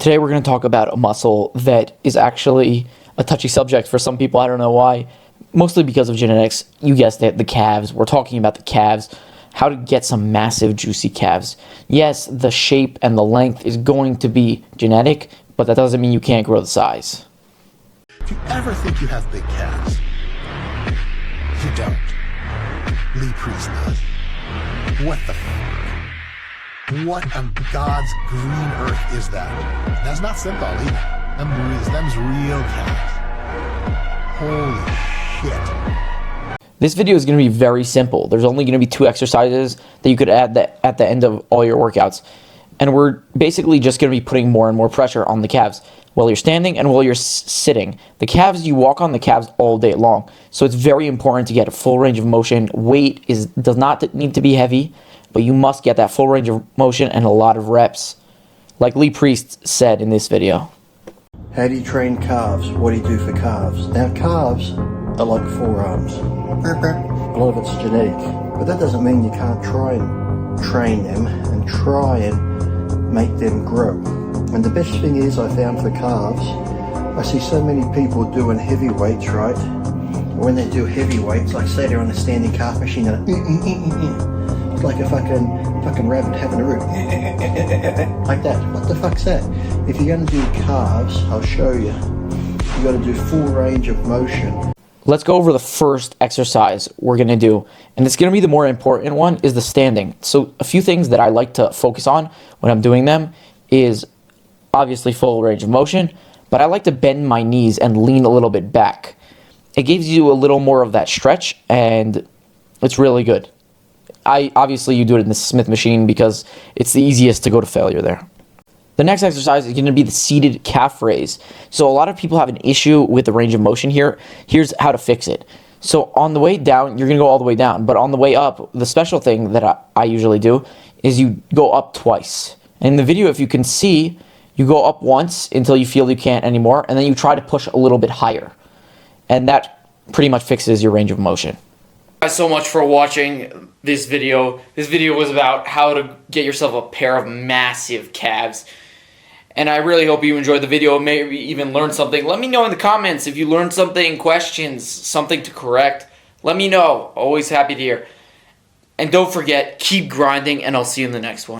Today we're going to talk about a muscle that is actually a touchy subject for some people. I don't know why. Mostly because of genetics. You guessed it, the calves. We're talking about the calves. How to get some massive, juicy calves. Yes, the shape and the length is going to be genetic, but that doesn't mean you can't grow the size. If you ever think you have big calves, you don't. Lee Priest does. What the fuck? What on God's green earth is that? That's not simple either. Them's real calves. Holy shit. This video is going to be very simple. There's only going to be 2 exercises that you could add at the end of all your workouts. And we're basically just going to be putting more and more pressure on the calves while you're standing and while you're sitting. The calves, you walk on the calves all day long. So it's very important to get a full range of motion. Weight does not need to be heavy, but you must get that full range of motion and a lot of reps. Like Lee Priest said in this video. How do you train calves? What do you do for calves? Now calves are like forearms. A lot of it's genetic, but that doesn't mean you can't try and train them and try and make them grow. And the best thing is, I found for calves, I see so many people doing heavy weights, right? When they do heavy weights, like say they're on a standing calf machine, and it's like a fucking rabbit having a root. Like that. What the fuck's that? If you're going to do calves, I'll show you. You got to do full range of motion. Let's go over the first exercise we're going to do. And it's going to be the more important one, is the standing. So a few things that I like to focus on when I'm doing them is obviously full range of motion, but I like to bend my knees and lean a little bit back. It gives you a little more of that stretch, and it's really good. Obviously you do it in the Smith machine because it's the easiest to go to failure there. The next exercise is going to be the seated calf raise. So a lot of people have an issue with the range of motion here. Here's how to fix it. So on the way down, you're going to go all the way down, but on the way up, the special thing that I usually do is you go up twice. In the video, if you can see, you go up once until you feel you can't anymore, and then you try to push a little bit higher. And that pretty much fixes your range of motion. Thanks so much for watching this video. This video was about how to get yourself a pair of massive calves. And I really hope you enjoyed the video, maybe even learned something. Let me know in the comments if you learned something, questions, something to correct. Let me know. Always happy to hear. And don't forget, keep grinding, and I'll see you in the next one.